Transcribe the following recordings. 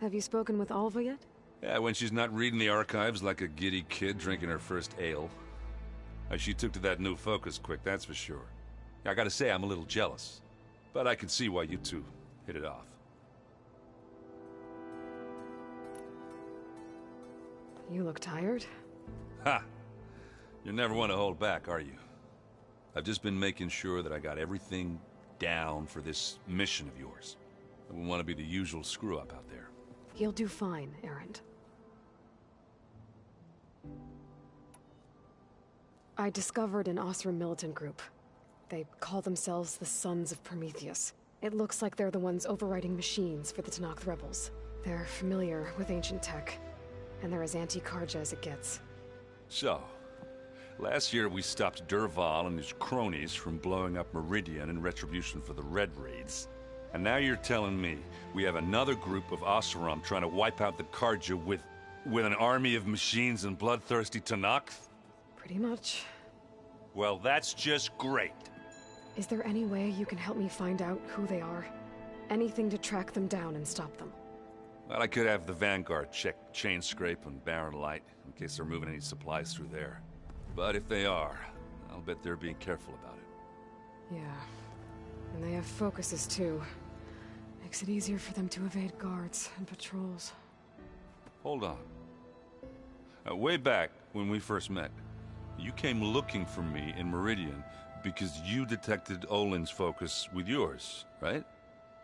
Have you spoken with Alva yet? Yeah, when she's not reading the archives like a giddy kid drinking her first ale. She took to that new focus quick, that's for sure. I gotta say, I'm a little jealous. But I can see why you two hit it off. You look tired. Ha! You never want to hold back, are you? I've just been making sure that I got everything down for this mission of yours. I wouldn't want to be the usual screw-up out there. You'll do fine, Erend. I discovered an Osram militant group. They call themselves the Sons of Prometheus. It looks like they're the ones overriding machines for the Tenakth rebels. They're familiar with ancient tech, and they're as anti-Karja as it gets. So, last year we stopped Dervahl and his cronies from blowing up Meridian in retribution for the Red Raids. And now you're telling me we have another group of Oseram trying to wipe out the Karja with an army of machines and bloodthirsty Tenakth? Pretty much. Well, that's just great. Is there any way you can help me find out who they are? Anything to track them down and stop them? Well, I could have the Vanguard check Chain Scrape and Barren Light in case they're moving any supplies through there. But if they are, I'll bet they're being careful about it. Yeah. And they have focuses too. Makes it easier for them to evade guards and patrols. Hold on. Way back when we first met, you came looking for me in Meridian because you detected Olin's focus with yours, right?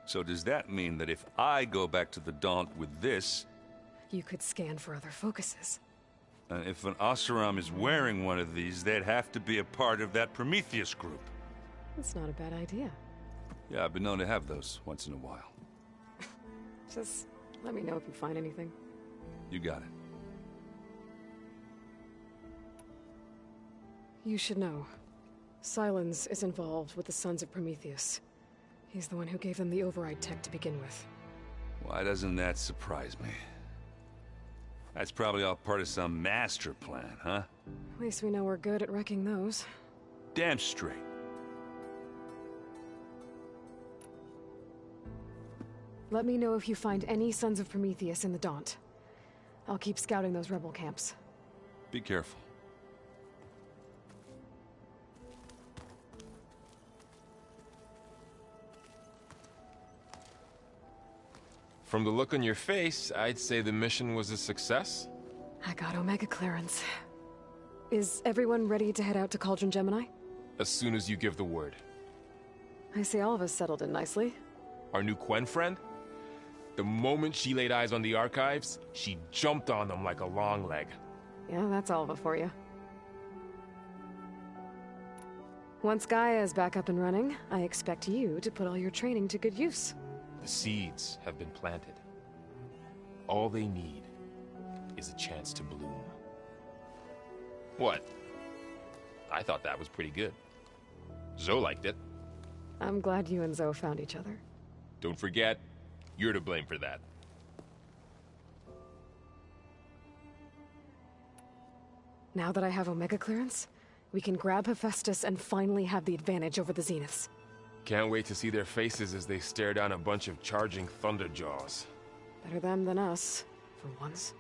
So does that mean that if I go back to the Daunt with this... You could scan for other focuses. if an Oseram is wearing one of these, they'd have to be a part of that Prometheus group. That's not a bad idea. Yeah, I've been known to have those once in a while. Just let me know if you find anything. You got it. You should know. Sylens is involved with the Sons of Prometheus. He's the one who gave them the override tech to begin with. Why doesn't that surprise me? That's probably all part of some master plan, huh? At least we know we're good at wrecking those. Damn straight. Let me know if you find any Sons of Prometheus in the Daunt. I'll keep scouting those rebel camps. Be careful. From the look on your face, I'd say the mission was a success. I got Omega clearance. Is everyone ready to head out to Cauldron Gemini? As soon as you give the word. I see all of us settled in nicely. Our new Quen friend? The moment she laid eyes on the archives, she jumped on them like a long leg. Yeah, that's Alva for you. Once Gaia is back up and running, I expect you to put all your training to good use. The seeds have been planted. All they need is a chance to bloom. What? I thought that was pretty good. Zoe liked it. I'm glad you and Zoe found each other. Don't forget, you're to blame for that. Now that I have Omega clearance, we can grab Hephaestus and finally have the advantage over the Zeniths. Can't wait to see their faces as they stare down a bunch of charging Thunderjaws. Better them than us, for once.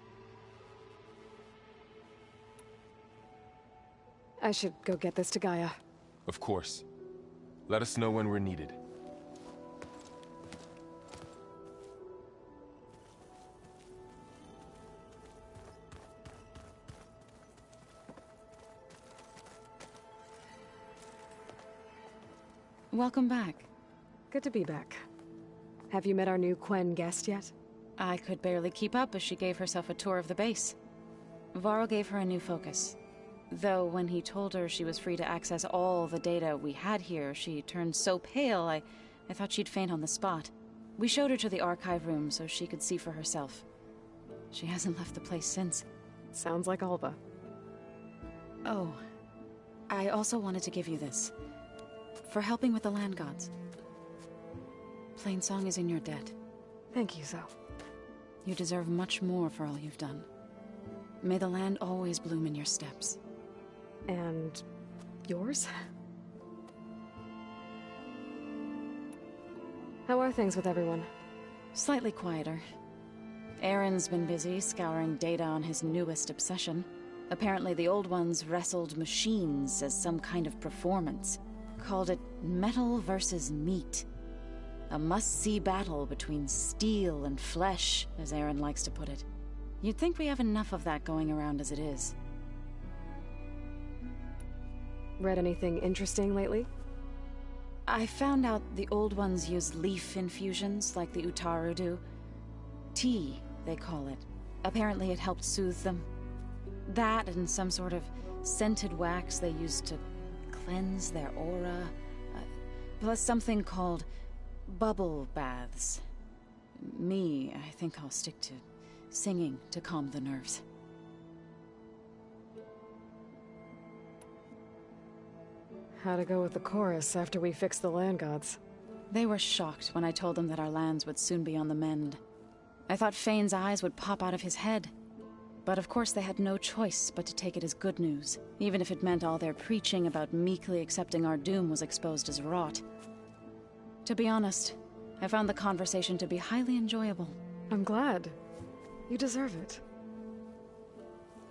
I should go get this to Gaia. Of course. Let us know when we're needed. Welcome back. Good to be back. Have you met our new Quen guest yet? I could barely keep up as she gave herself a tour of the base. Varl gave her a new focus. Though when he told her she was free to access all the data we had here, she turned so pale I thought she'd faint on the spot. We showed her to the archive room so she could see for herself. She hasn't left the place since. Sounds like Alva. Oh, I also wanted to give you this. For helping with the land gods. Plainsong is in your debt. Thank you, Zoe. You deserve much more for all you've done. May the land always bloom in your steps. And yours? How are things with everyone? Slightly quieter. Aaron's been busy scouring data on his newest obsession. Apparently the old ones wrestled machines as some kind of performance. Called it metal versus meat. A must-see battle between steel and flesh, as Aaron likes to put it. You'd think we have enough of that going around as it is. Read anything interesting lately? I found out the old ones use leaf infusions like the Utaru do. Tea, they call it. Apparently it helped soothe them. That and some sort of scented wax they used to cleanse their aura. Plus something called bubble baths. Me, I think I'll stick to singing to calm the nerves. How'd it go with the chorus after we fixed the land gods? They were shocked when I told them that our lands would soon be on the mend. I thought Fane's eyes would pop out of his head. But of course they had no choice but to take it as good news, even if it meant all their preaching about meekly accepting our doom was exposed as rot. To be honest, I found the conversation to be highly enjoyable. I'm glad. You deserve it.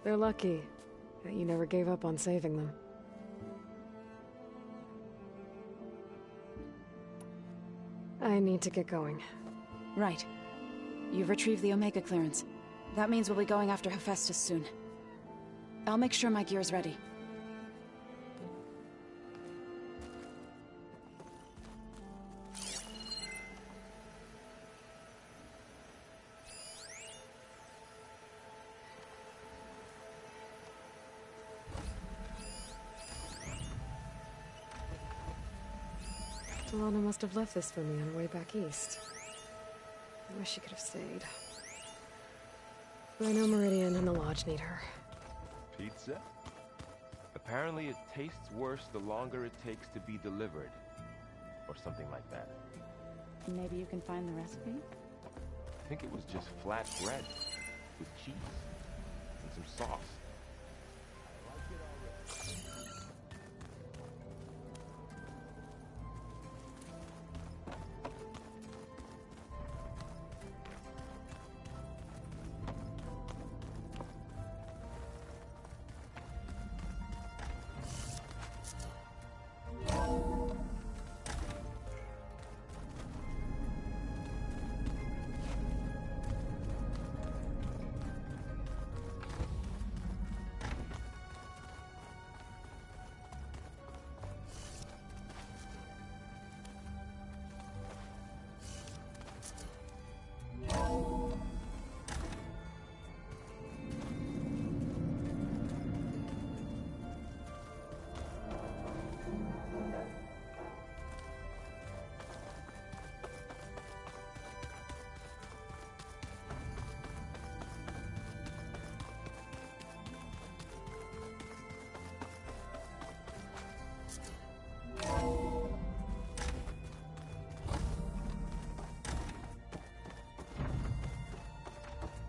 They're lucky that you never gave up on saving them. I need to get going. Right. You've retrieved the Omega clearance. That means we'll be going after Hephaestus soon. I'll make sure my gear's ready. Alana must have left this for me on her way back east. I wish she could have stayed. But I know Meridian and the Lodge need her. Pizza? Apparently it tastes worse the longer it takes to be delivered. Or something like that. Maybe you can find the recipe? I think it was just flat bread with cheese and some sauce.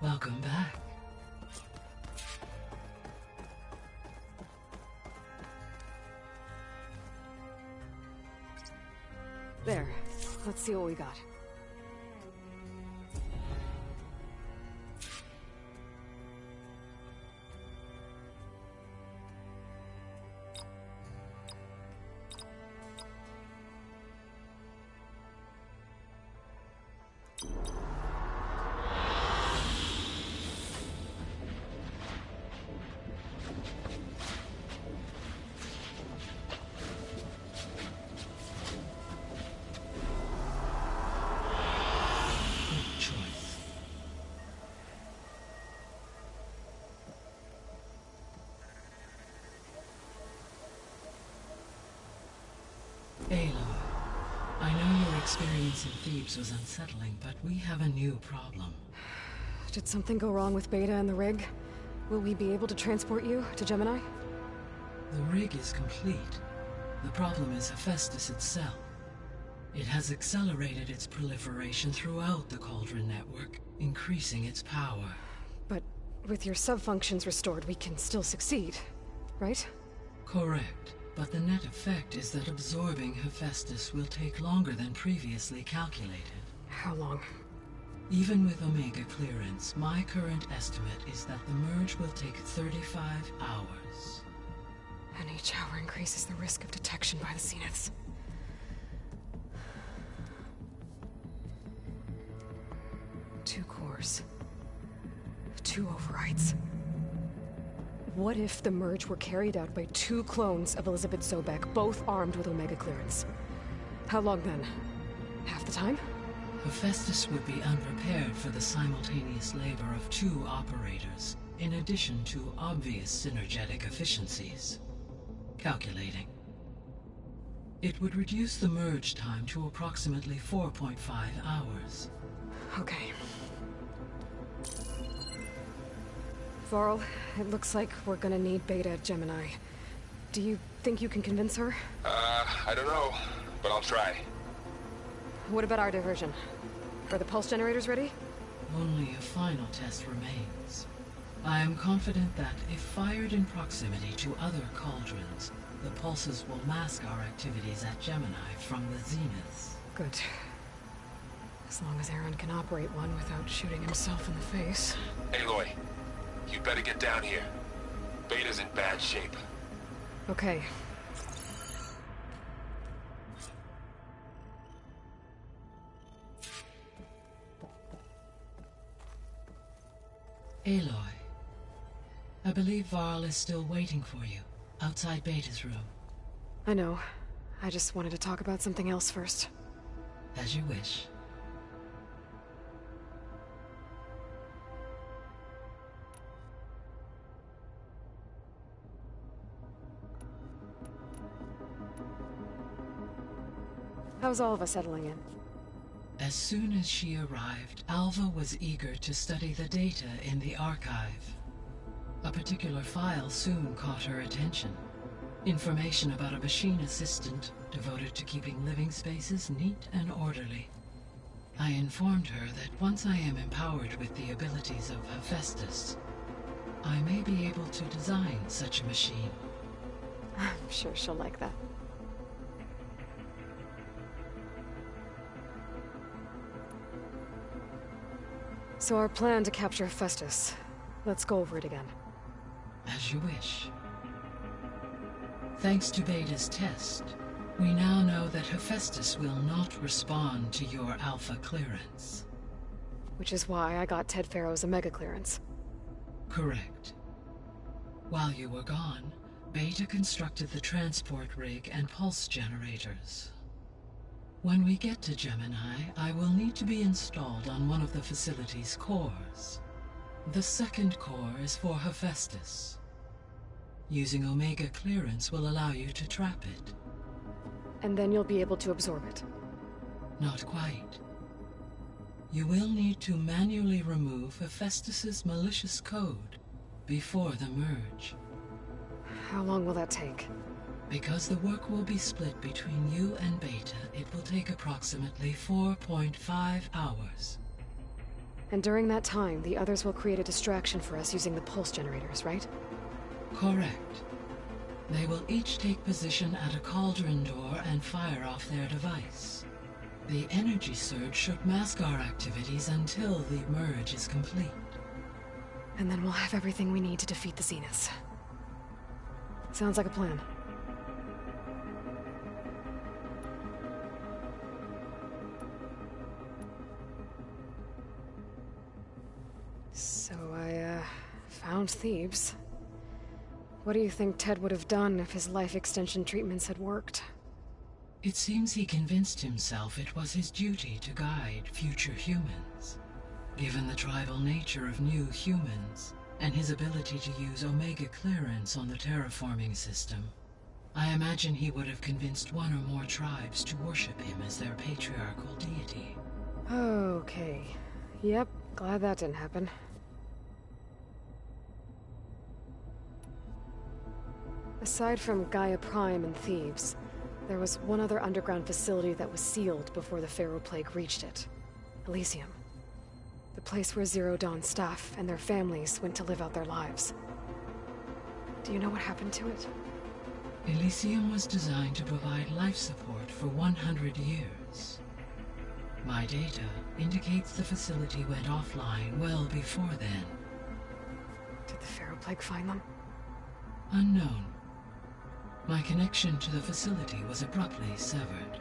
Welcome back. There. Let's see what we got. Aloy, I know your experience in Thebes was unsettling, but we have a new problem. Did something go wrong with Beta and the rig? Will we be able to transport you to Gemini? The rig is complete. The problem is Hephaestus itself. It has accelerated its proliferation throughout the Cauldron network, increasing its power. But with your sub-functions restored, we can still succeed, right? Correct. But the net effect is that absorbing Hephaestus will take longer than previously calculated. How long? Even with Omega clearance, my current estimate is that the merge will take 35 hours. And each hour increases the risk of detection by the Zeniths. Two cores. Two overrides. What if the merge were carried out by two clones of Elizabeth Sobek, both armed with Omega clearance? How long then? Half the time? Hephaestus would be unprepared for the simultaneous labor of two operators, in addition to obvious synergetic efficiencies. Calculating. It would reduce the merge time to approximately 4.5 hours. Okay. Varl, it looks like we're gonna need Beta at Gemini. Do you think you can convince her? I don't know, but I'll try. What about our diversion? Are the pulse generators ready? Only a final test remains. I am confident that if fired in proximity to other cauldrons, the pulses will mask our activities at Gemini from the Zeniths. Good. As long as Aaron can operate one without shooting himself in the face. Aloy, you better get down here. Beta's in bad shape. Okay. Aloy, I believe Varl is still waiting for you, outside Beta's room. I know. I just wanted to talk about something else first. As you wish. How's Alva settling in? As soon as she arrived, Alva was eager to study the data in the archive. A particular file soon caught her attention. Information about a machine assistant devoted to keeping living spaces neat and orderly. I informed her that once I am empowered with the abilities of Hephaestus, I may be able to design such a machine. I'm sure she'll like that. So our plan to capture Hephaestus. Let's go over it again. As you wish. Thanks to Beta's test, we now know that Hephaestus will not respond to your alpha clearance. Which is why I got Ted Farrow's Omega clearance. Correct. While you were gone, Beta constructed the transport rig and pulse generators. When we get to Gemini, I will need to be installed on one of the facility's cores. The second core is for Hephaestus. Using Omega clearance will allow you to trap it. And then you'll be able to absorb it. Not quite. You will need to manually remove Hephaestus's malicious code before the merge. How long will that take? Because the work will be split between you and Beta, it will take approximately 4.5 hours. And during that time, the others will create a distraction for us using the pulse generators, right? Correct. They will each take position at a cauldron door and fire off their device. The energy surge should mask our activities until the merge is complete. And then we'll have everything we need to defeat the Zeniths. Sounds like a plan. So I, found Thebes. What do you think Ted would have done if his life extension treatments had worked? It seems he convinced himself it was his duty to guide future humans. Given the tribal nature of new humans, and his ability to use Omega clearance on the terraforming system, I imagine he would have convinced one or more tribes to worship him as their patriarchal deity. Okay. Yep, glad that didn't happen. Aside from Gaia Prime and Thebes, there was one other underground facility that was sealed before the Pharaoh Plague reached it. Elysium. The place where Zero Dawn staff and their families went to live out their lives. Do you know what happened to it? Elysium was designed to provide life support for 100 years. My data indicates the facility went offline well before then. Did the Pharaoh Plague find them? Unknown. My connection to the facility was abruptly severed.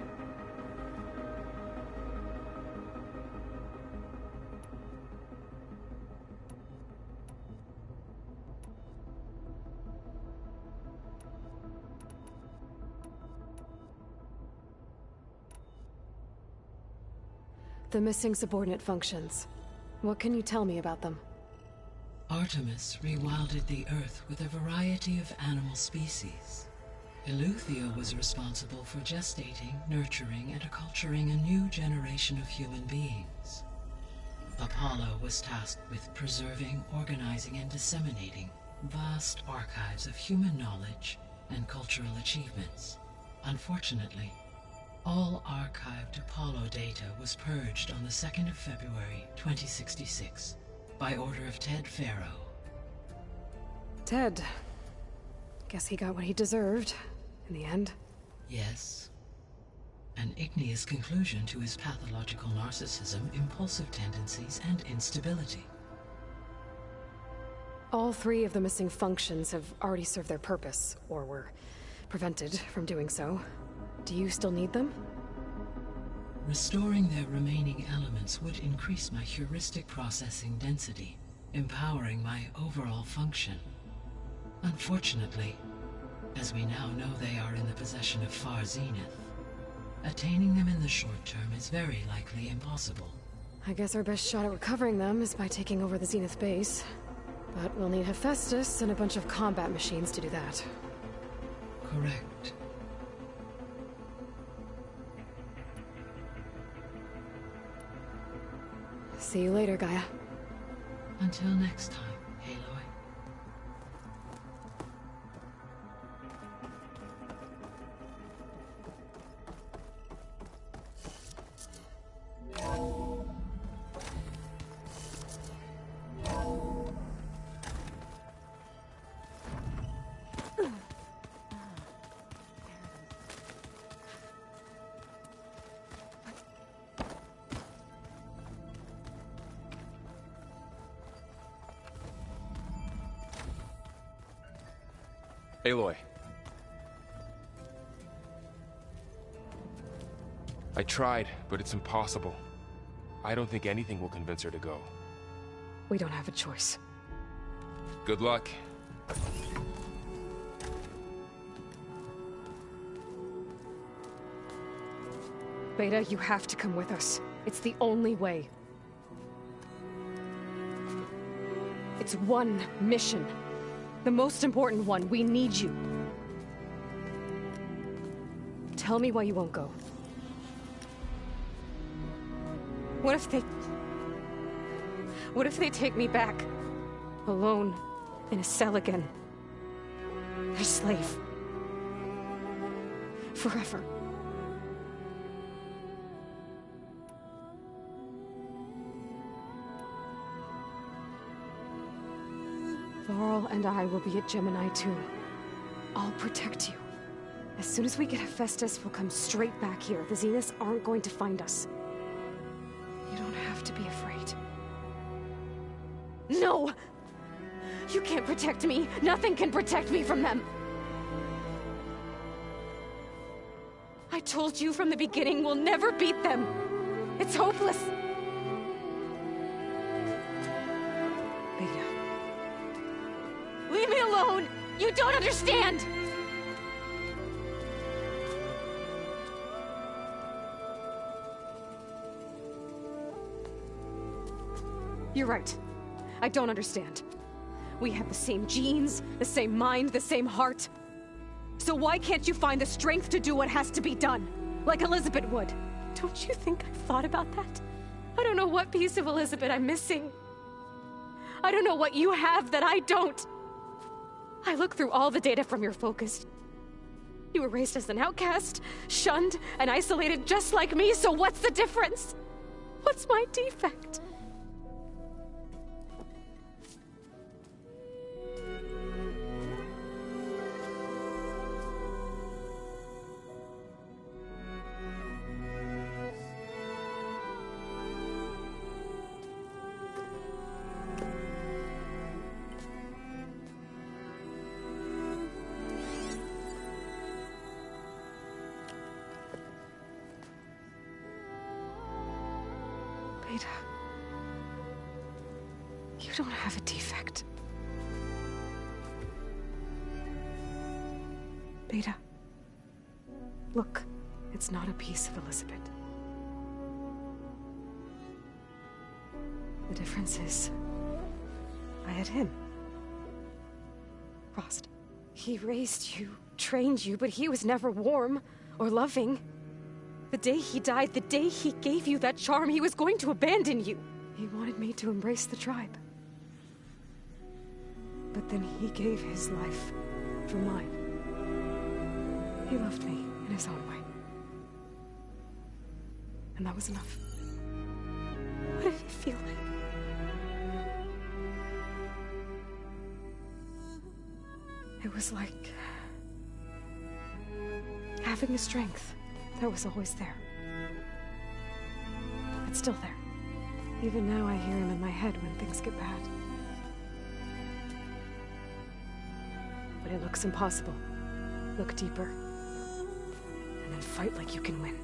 The missing subordinate functions. What can you tell me about them? Artemis rewilded the Earth with a variety of animal species. Eleuthia was responsible for gestating, nurturing, and acculturating a new generation of human beings. Apollo was tasked with preserving, organizing, and disseminating vast archives of human knowledge and cultural achievements. Unfortunately, all archived Apollo data was purged on the 2nd of February, 2066, by order of Ted Pharaoh. Ted. Guess he got what he deserved, in the end. Yes. An igneous conclusion to his pathological narcissism, impulsive tendencies, and instability. All 3 of the missing functions have already served their purpose, or were prevented from doing so. Do you still need them? Restoring their remaining elements would increase my heuristic processing density, empowering my overall function. Unfortunately, as we now know they are in the possession of Far Zenith, attaining them in the short term is very likely impossible. I guess our best shot at recovering them is by taking over the Zenith base. But we'll need Hephaestus and a bunch of combat machines to do that. Correct. See you later, Gaia. Until next time, Aloy. Aloy. I tried, but it's impossible. I don't think anything will convince her to go. We don't have a choice. Good luck. Beta, you have to come with us. It's the only way. It's one mission. The most important one. We need you. Tell me why you won't go. What if they take me back? Alone, in a cell again. A slave. Forever. Varl and I will be at Gemini 2. I'll protect you. As soon as we get Hephaestus, we'll come straight back here. The Zeniths aren't going to find us. You don't have to be afraid. No! You can't protect me. Nothing can protect me from them. I told you from the beginning we'll never beat them. It's hopeless. Beta. Leave me alone! You don't understand! You're right. I don't understand. We have the same genes, the same mind, the same heart. So why can't you find the strength to do what has to be done? Like Elizabeth would. Don't you think I've thought about that? I don't know what piece of Elizabeth I'm missing. I don't know what you have that I don't. I look through all the data from your focus. You were raised as an outcast, shunned, and isolated just like me, so what's the difference? What's my defect? Beta. You don't have a defect. Beta. Look, it's not a piece of Elizabeth. The difference is, I had him. Frost. He raised you, trained you, but he was never warm or loving. The day he died, the day he gave you that charm, he was going to abandon you. He wanted me to embrace the tribe. But then he gave his life for mine. He loved me in his own way. And that was enough. What did it feel like? It was like having a strength that was always there. It's still there. Even now I hear him in my head when things get bad. But it looks impossible. Look deeper. And then fight like you can win.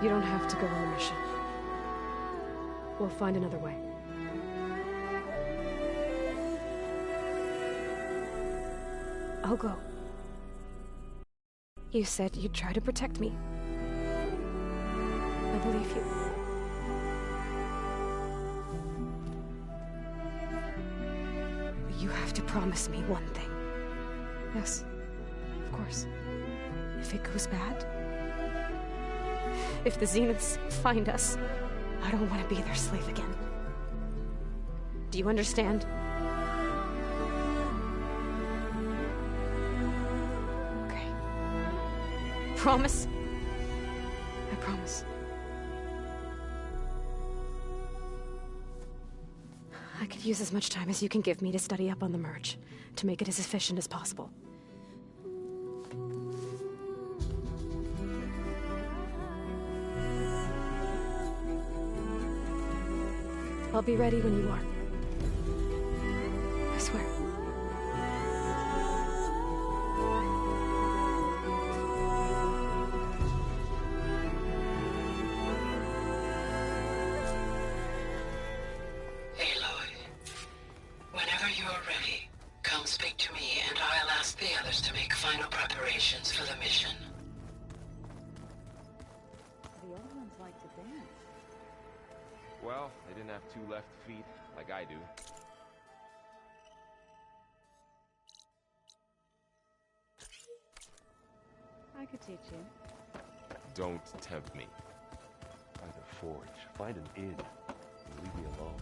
You don't have to go on the mission. We'll find another way. I'll go. You said you'd try to protect me. I believe you. But you have to promise me one thing. Yes, of course. If it goes bad, if the Zeniths find us, I don't want to be their slave again. Do you understand? Okay. Promise? I promise. I could use as much time as you can give me to study up on the merge, to make it as efficient as possible. I'll be ready when you are. I swear. Aloy, whenever you're ready, come speak to me and I'll ask the others to make final preparations for the mission. The other ones like to dance. Well, they didn't have two left feet like I do. I could teach you. Don't tempt me. Find a forge, find an inn, and leave me alone.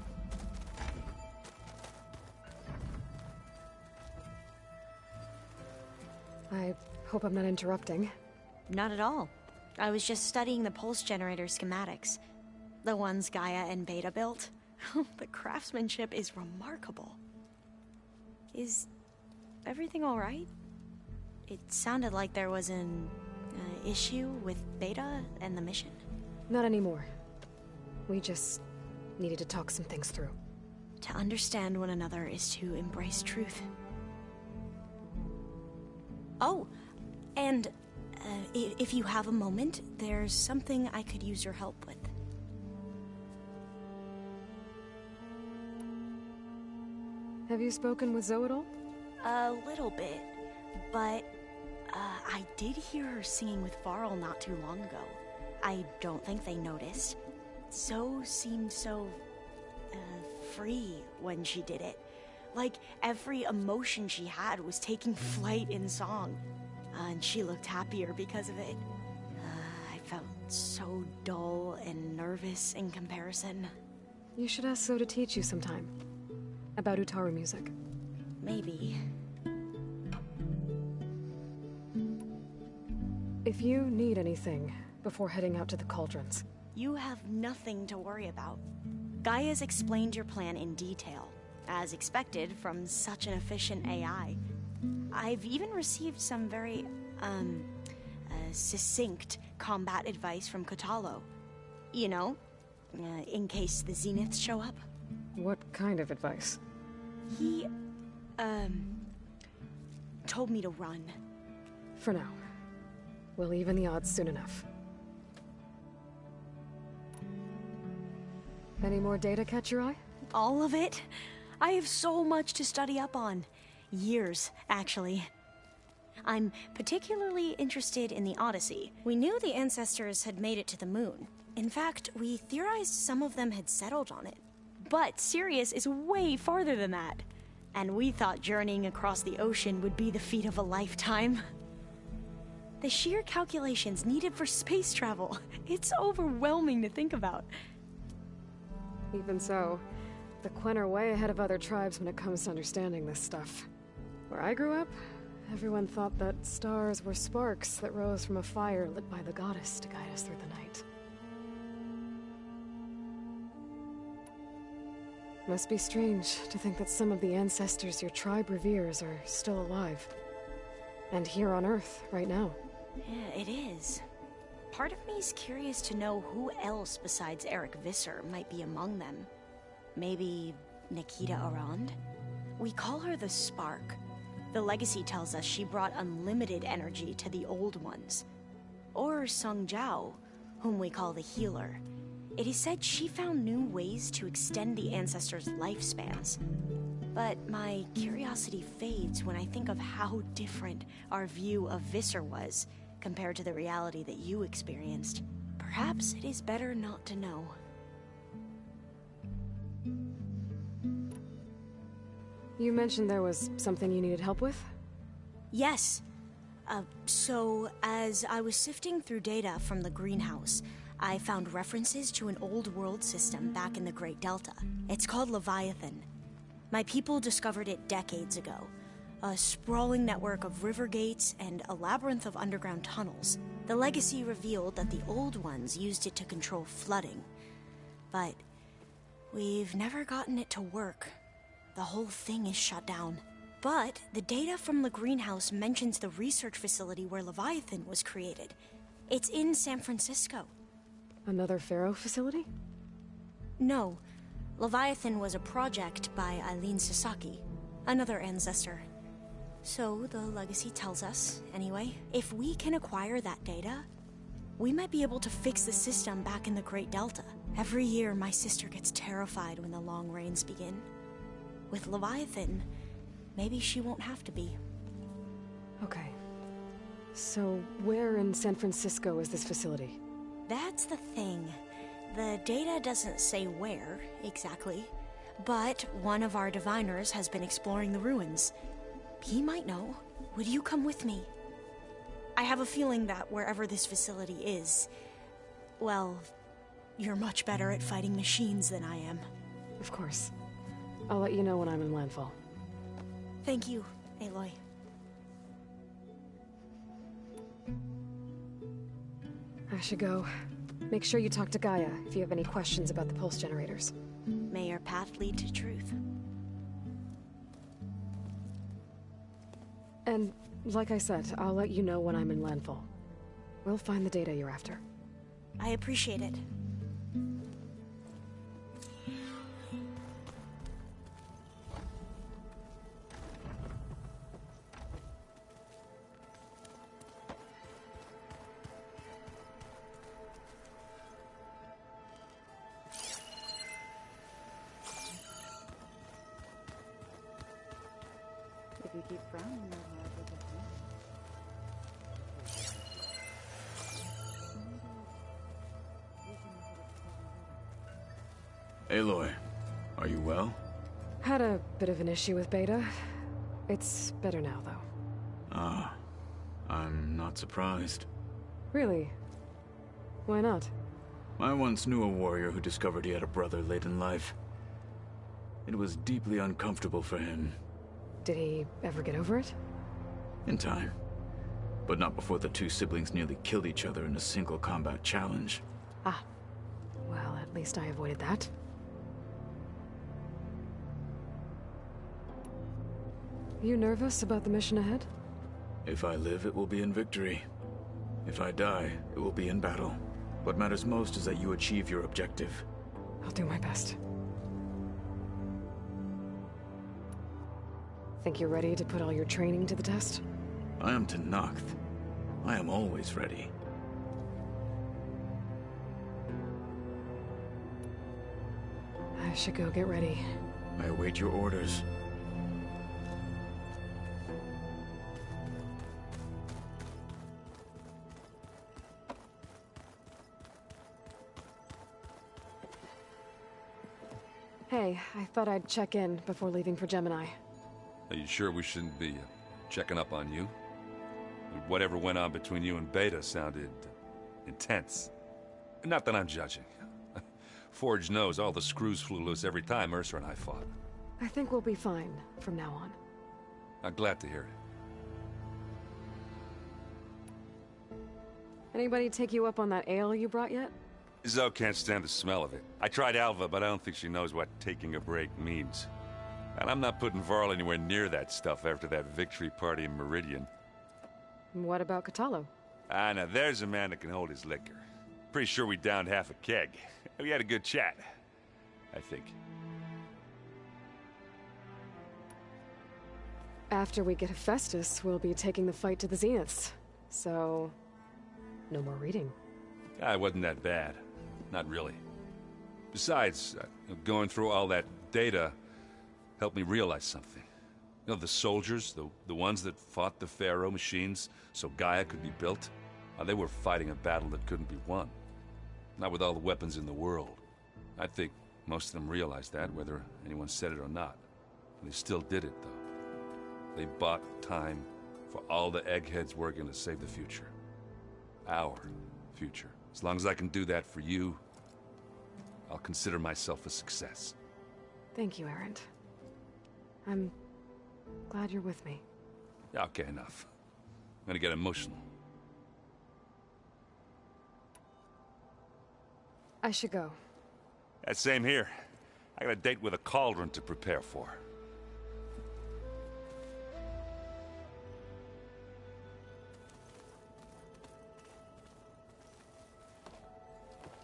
I hope I'm not interrupting. Not at all. I was just studying the pulse generator schematics. The ones Gaia and Beta built. The craftsmanship is remarkable. Is everything all right? It sounded like there was an issue with Beta and the mission. Not anymore. We just needed to talk some things through. To understand one another is to embrace truth. Oh, and if you have a moment, there's something I could use your help with. Have you spoken with Zoe at all? A little bit, but I did hear her singing with Varl not too long ago. I don't think they noticed. Zoe seemed so free when she did it. Like every emotion she had was taking flight in song. And she looked happier because of it. I felt so dull and nervous in comparison. You should ask Zoe to teach you sometime. About Utaru music. Maybe. If you need anything before heading out to the cauldrons. You have nothing to worry about. Gaia's explained your plan in detail, as expected from such an efficient AI. I've even received some very, succinct combat advice from Kotalo. You know, in case the Zeniths show up. What kind of advice? He, told me to run. For now. We'll even the odds soon enough. Any more data catch your eye? All of it? I have so much to study up on. Years, actually. I'm particularly interested in the Odyssey. We knew the ancestors had made it to the moon. In fact, we theorized some of them had settled on it. But Sirius is way farther than that. And we thought journeying across the ocean would be the feat of a lifetime. The sheer calculations needed for space travel, it's overwhelming to think about. Even so, the Quen are way ahead of other tribes when it comes to understanding this stuff. Where I grew up, everyone thought that stars were sparks that rose from a fire lit by the goddess to guide us through the night. Must be strange to think that some of the ancestors your tribe reveres are still alive. And here on Earth, right now. Yeah, it is. Part of me's curious to know who else besides Eric Visser might be among them. Maybe Nikita Arand? We call her the Spark. The legacy tells us she brought unlimited energy to the old ones. Or Sung Jiao, whom we call the Healer. It is said she found new ways to extend the ancestors' lifespans. But my curiosity fades when I think of how different our view of Visser was compared to the reality that you experienced. Perhaps it is better not to know. You mentioned there was something you needed help with? Yes. So, as I was sifting through data from the greenhouse, I found references to an old world system back in the Great Delta. It's called Leviathan. My people discovered it decades ago. A sprawling network of river gates and a labyrinth of underground tunnels. The legacy revealed that the old ones used it to control flooding. But we've never gotten it to work. The whole thing is shut down. But the data from the greenhouse mentions the research facility where Leviathan was created. It's in San Francisco. Another Pharaoh facility? No. Leviathan was a project by Eileen Sasaki, another ancestor. So the legacy tells us, anyway, if we can acquire that data, we might be able to fix the system back in the Great Delta. Every year, my sister gets terrified when the long rains begin. With Leviathan, maybe she won't have to be. Okay. So, where in San Francisco is this facility? That's the thing. The data doesn't say where, exactly. But one of our diviners has been exploring the ruins. He might know. Would you come with me? I have a feeling that wherever this facility is, well, you're much better at fighting machines than I am. Of course. I'll let you know when I'm in landfall. Thank you, Aloy. I should go. Make sure you talk to Gaia if you have any questions about the pulse generators. May your path lead to truth. And, like I said, I'll let you know when I'm in landfall. We'll find the data you're after. I appreciate it. If you keep frowning, you'll have to get Aloy, are you well? Had a bit of an issue with Beta. It's better now, though. Ah, I'm not surprised. Really? Why not? I once knew a warrior who discovered he had a brother late in life. It was deeply uncomfortable for him. Did he ever get over it? In time. But not before the two siblings nearly killed each other in a single combat challenge. Ah. Well, at least I avoided that. You nervous about the mission ahead? If I live, it will be in victory. If I die, it will be in battle. What matters most is that you achieve your objective. I'll do my best. Think you're ready to put all your training to the test? I am Tenakth. I am always ready. I should go get ready. I await your orders. Hey, I thought I'd check in before leaving for Gemini. Are you sure we shouldn't be checking up on you? Whatever went on between you and Beta sounded intense. Not that I'm judging. Forge knows all the screws flew loose every time Ursa and I fought. I think we'll be fine from now on. I'm glad to hear it. Anybody take you up on that ale you brought yet? Zoe can't stand the smell of it. I tried Alva, but I don't think she knows what taking a break means. And I'm not putting Varl anywhere near that stuff after that victory party in Meridian. What about Catalo? Ah, now there's a man that can hold his liquor. Pretty sure we downed half a keg. We had a good chat, I think. After we get Hephaestus, we'll be taking the fight to the Zeniths. So, no more reading. Ah, it wasn't that bad. Not really. Besides, going through all that data helped me realize something. You know, the soldiers, the ones that fought the Pharaoh machines so Gaia could be built, they were fighting a battle that couldn't be won. Not with all the weapons in the world. I think most of them realized that, whether anyone said it or not. And they still did it, though. They bought time for all the eggheads working to save the future. Our future. As long as I can do that for you, I'll consider myself a success. Thank you, Erend. I'm glad you're with me. Okay, enough. I'm gonna get emotional. I should go. Same here. I got a date with a cauldron to prepare for.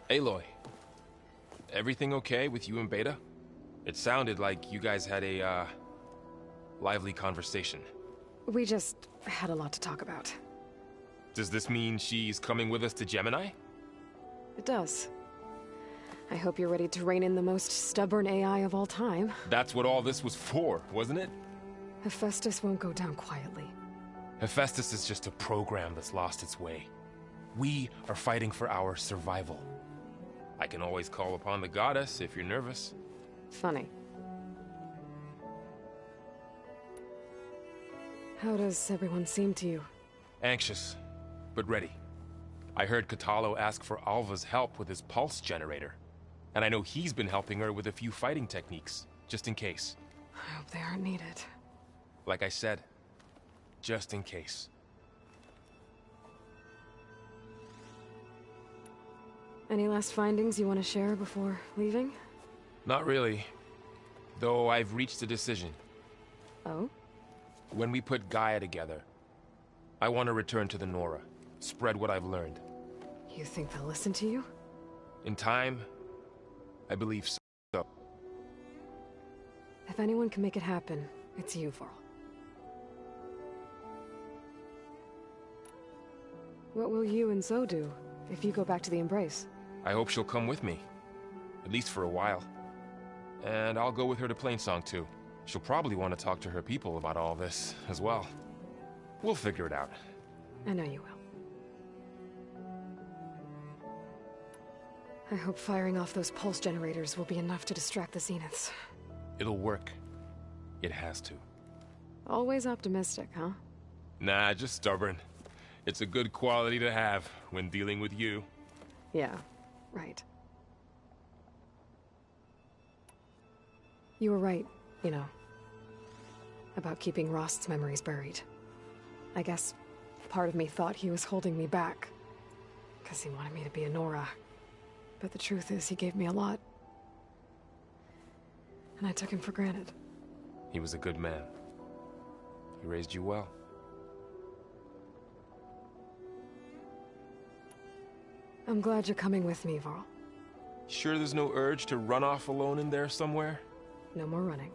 Aloy, everything okay with you and Beta? It sounded like you guys had a, lively conversation. We just had a lot to talk about. Does this mean she's coming with us to Gemini? It does. I hope you're ready to rein in the most stubborn AI of all time. That's what all this was for, wasn't it? Hephaestus won't go down quietly. Hephaestus is just a program that's lost its way. We are fighting for our survival. I can always call upon the goddess if you're nervous. Funny. How does everyone seem to you? Anxious, but ready. I heard Catalo ask for Alva's help with his pulse generator. And I know he's been helping her with a few fighting techniques, just in case. I hope they aren't needed. Like I said, just in case. Any last findings you want to share before leaving? Not really. Though I've reached a decision. Oh? When we put Gaia together, I want to return to the Nora. Spread what I've learned. You think they'll listen to you? In time, I believe so. If anyone can make it happen, it's you, Varl. What will you and Zoe do if you go back to the Embrace? I hope she'll come with me. At least for a while. And I'll go with her to Plainsong too. She'll probably want to talk to her people about all this as well. We'll figure it out. I know you will. I hope firing off those pulse generators will be enough to distract the Zeniths. It'll work. It has to. Always optimistic, huh? Nah, just stubborn. It's a good quality to have when dealing with you. Yeah, right. You were right, you know, about keeping Rost's memories buried. I guess part of me thought he was holding me back, because he wanted me to be a Nora. But the truth is, he gave me a lot. And I took him for granted. He was a good man. He raised you well. I'm glad you're coming with me, Varl. Sure there's no urge to run off alone in there somewhere? No more running.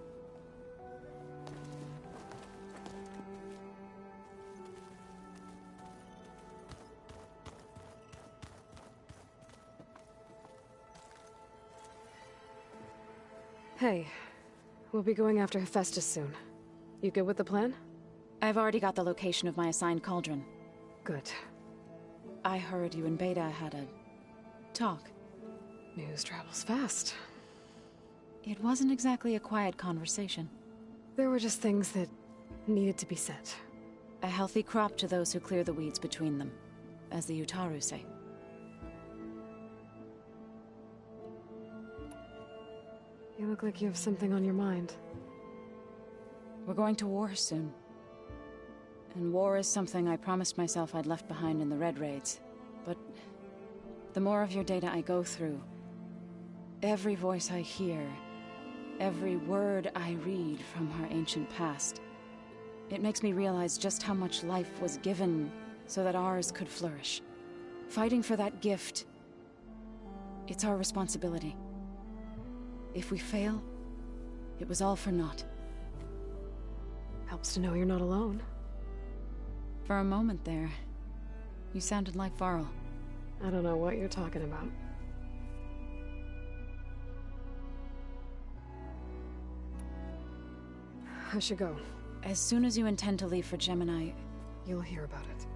Hey, we'll be going after Hephaestus soon. You good with the plan? I've already got the location of my assigned cauldron. Good. I heard you and Beta had a talk. News travels fast. It wasn't exactly a quiet conversation. There were just things that needed to be said. A healthy crop to those who clear the weeds between them, as the Utaru say. You look like you have something on your mind. We're going to war soon. And war is something I promised myself I'd left behind in the Red Raids. But the more of your data I go through, every voice I hear, every word I read from our ancient past, it makes me realize just how much life was given so that ours could flourish. Fighting for that gift, it's our responsibility. If we fail, it was all for naught. Helps to know you're not alone. For a moment there, you sounded like Varl. I don't know what you're talking about. I should go. As soon as you intend to leave for Gemini, you'll hear about it.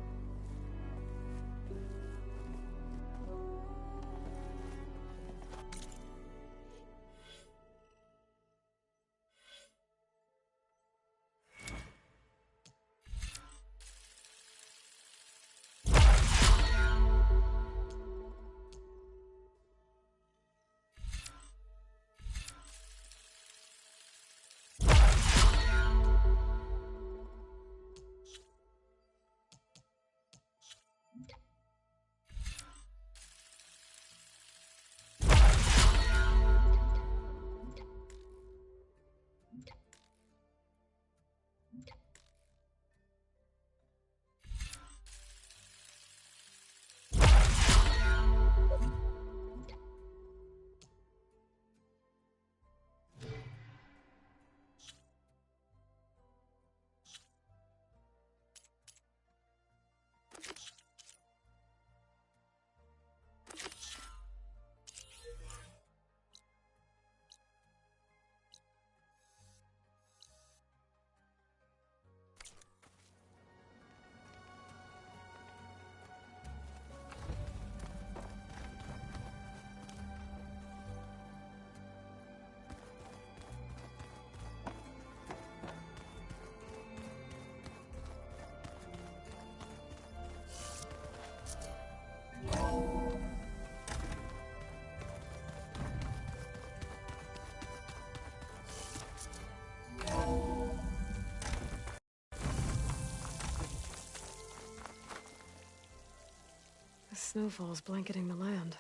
The snowfall's blanketing the land.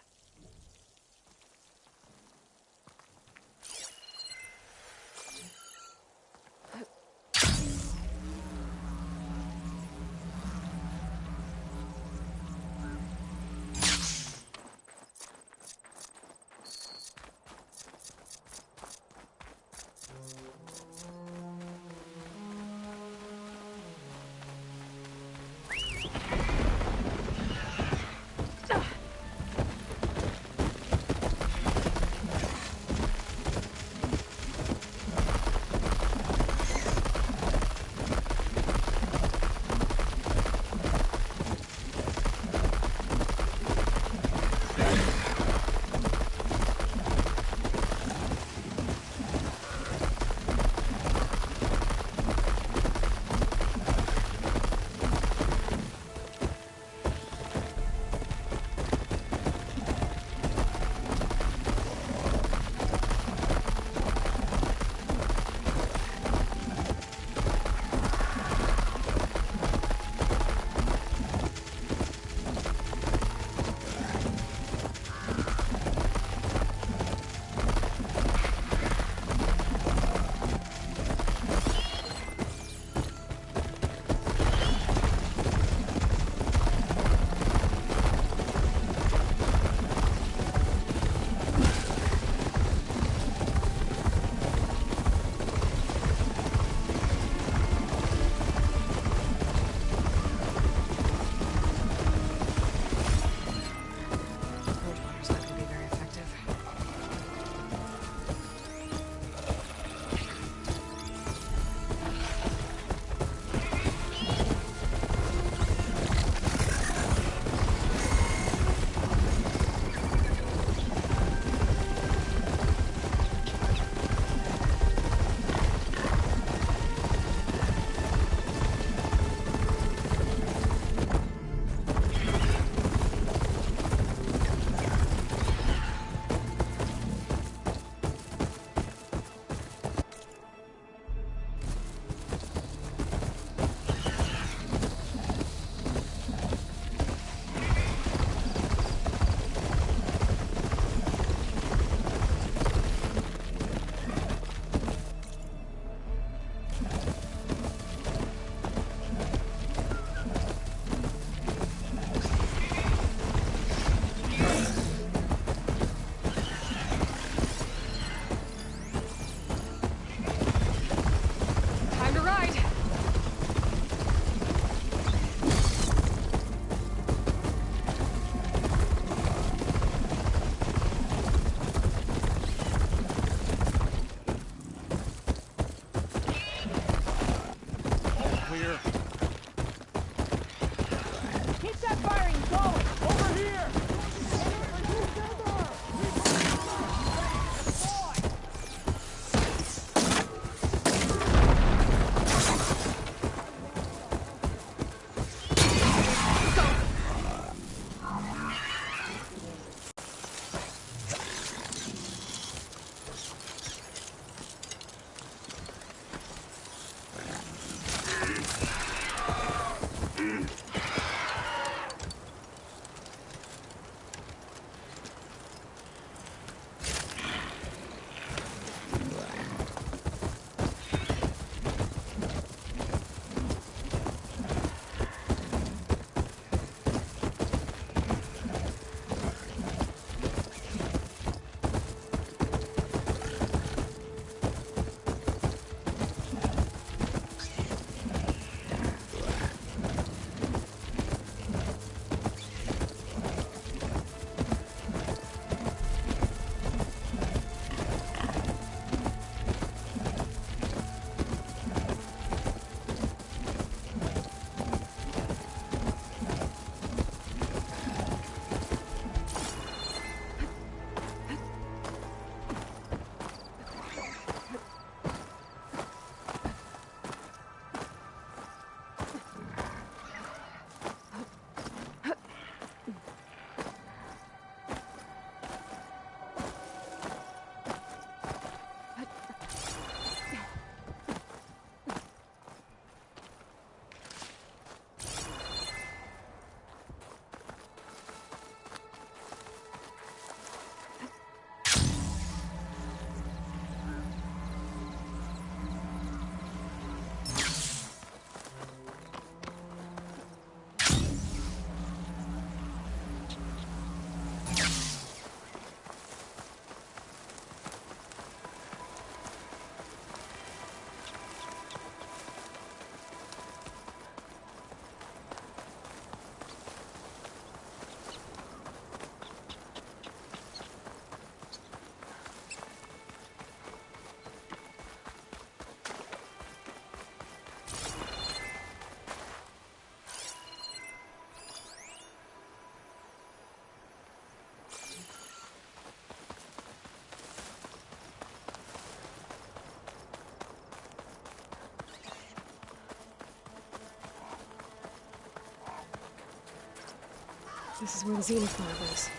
This is where the Zenith lab is.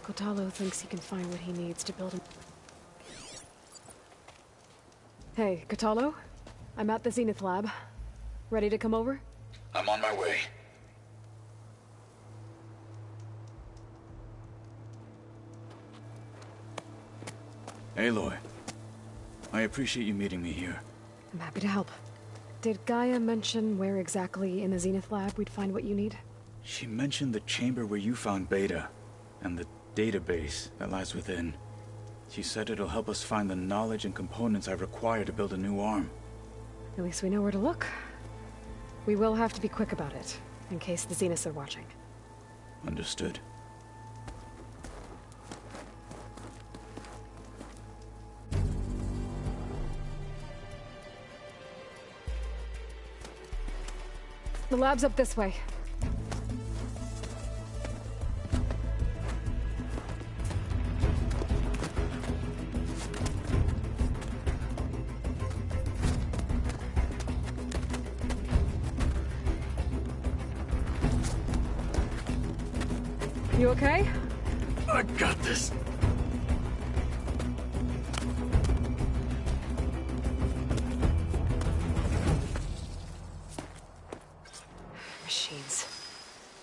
Kotalo thinks he can find what he needs to build a... Hey, Kotalo? I'm at the Zenith lab. Ready to come over? I'm on my way. Aloy, I appreciate you meeting me here. I'm happy to help. Did Gaia mention where exactly in the Zenith lab we'd find what you need? She mentioned the chamber where you found Beta, and the database that lies within. She said it'll help us find the knowledge and components I require to build a new arm. At least we know where to look. We will have to be quick about it, in case the Zeniths are watching. Understood. The lab's up this way. You okay? I got this. Machines.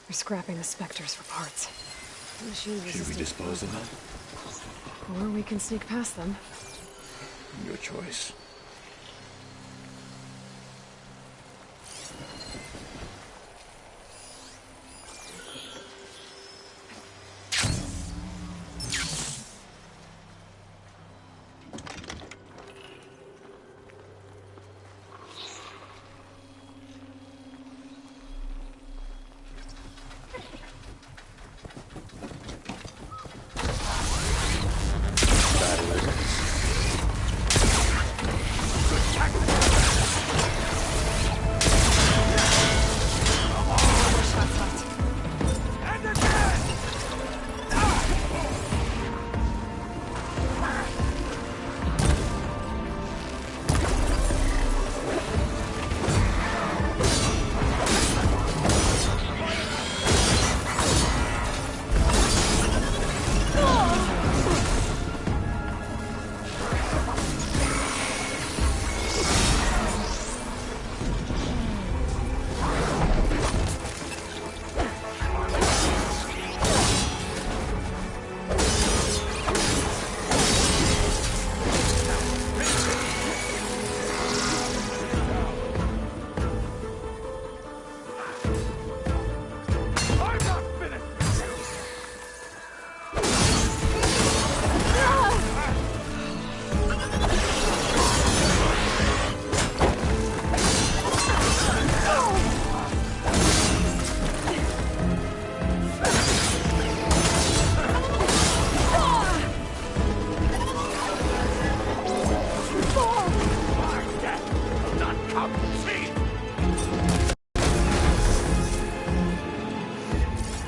They're scrapping the specters for parts. Should we dispose of them? Or we can sneak past them. Your choice.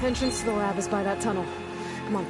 Entrance to the lab is by that tunnel. Come on.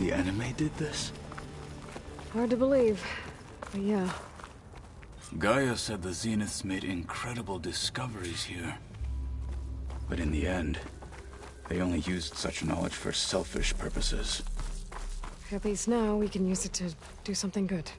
The enemy did this? Hard to believe, but yeah. Gaia said the Zeniths made incredible discoveries here. But in the end, they only used such knowledge for selfish purposes. At least now we can use it to do something good.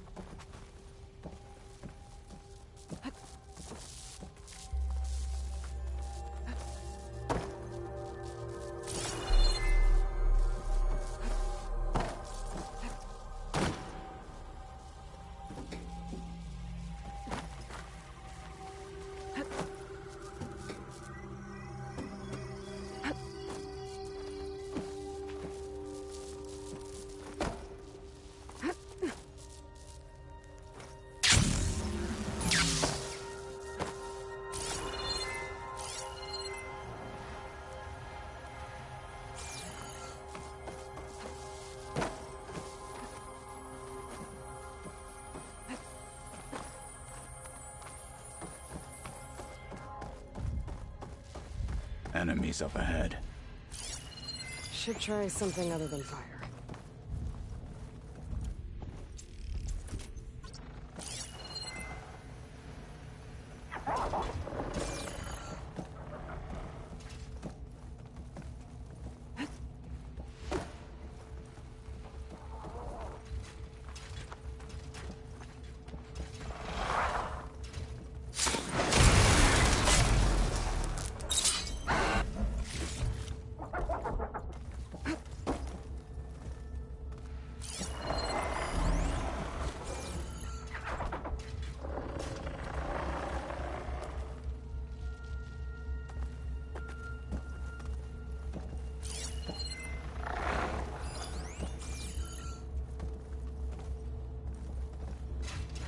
Enemies up ahead. Should try something other than fire.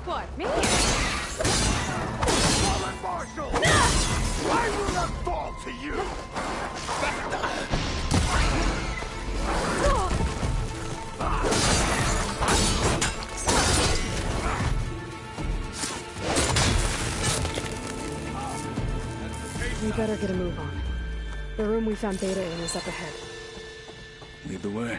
What, me? Fallen Marshal! I will not fall to you! We better get a move on. The room we found Beta in is up ahead. Lead the way.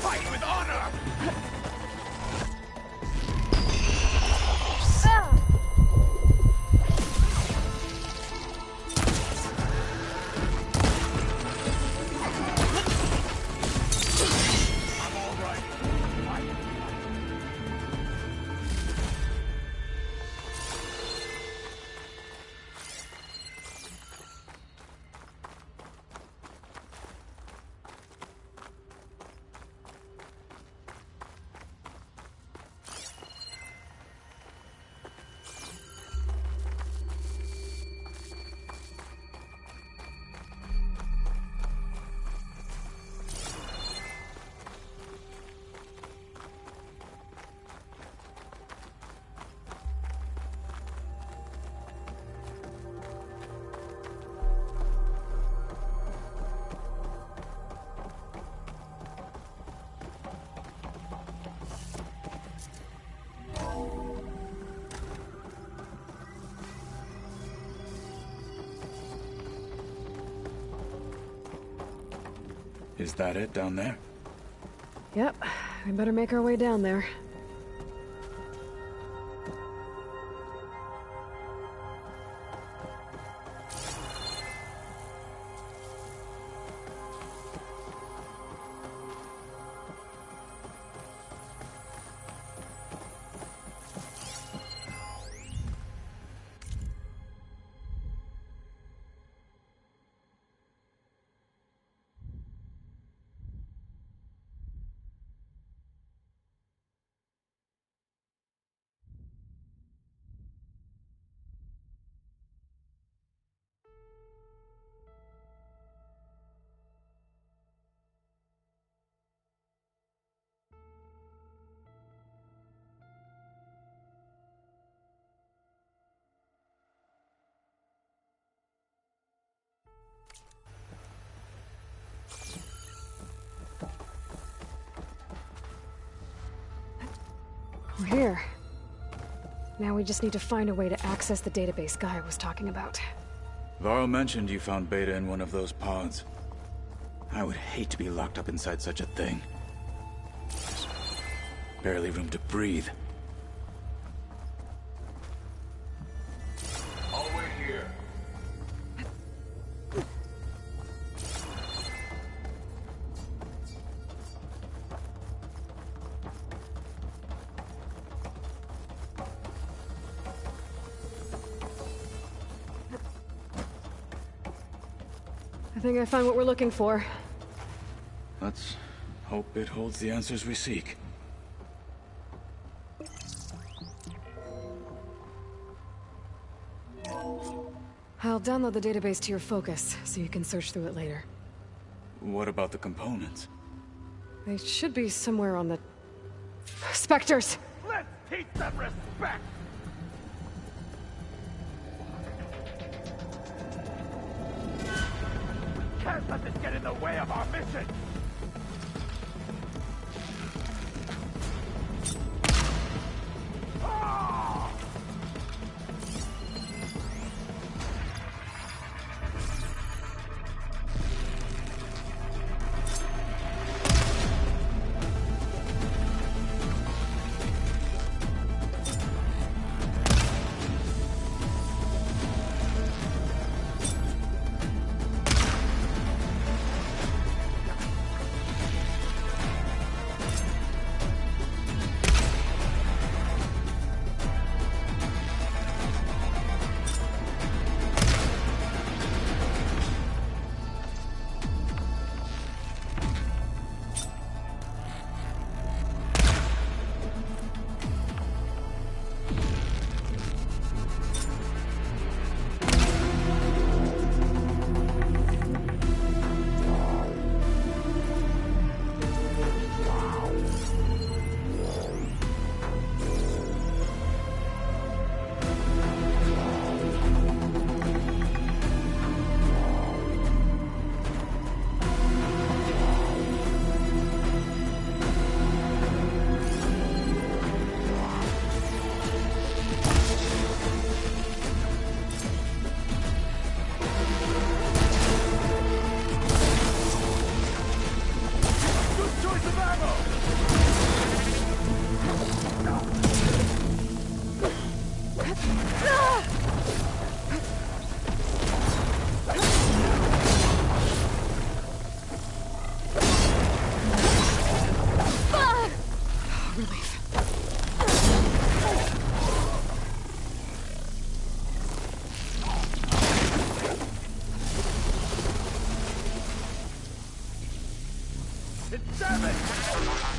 Fight with honor! I'm all right. Is that it down there? Yep, we better make our way down there. Now we just need to find a way to access the database Gaia was talking about. Varl mentioned you found Beta in one of those pods. I would hate to be locked up inside such a thing. Barely room to breathe. I'll wait here. I think I found what we're looking for. Let's hope it holds the answers we seek. I'll download the database to your Focus, so you can search through it later. What about the components? They should be somewhere on the... Spectres! Let's teach them respect! Can't let this get in the way of our mission! Ah! It's damaged!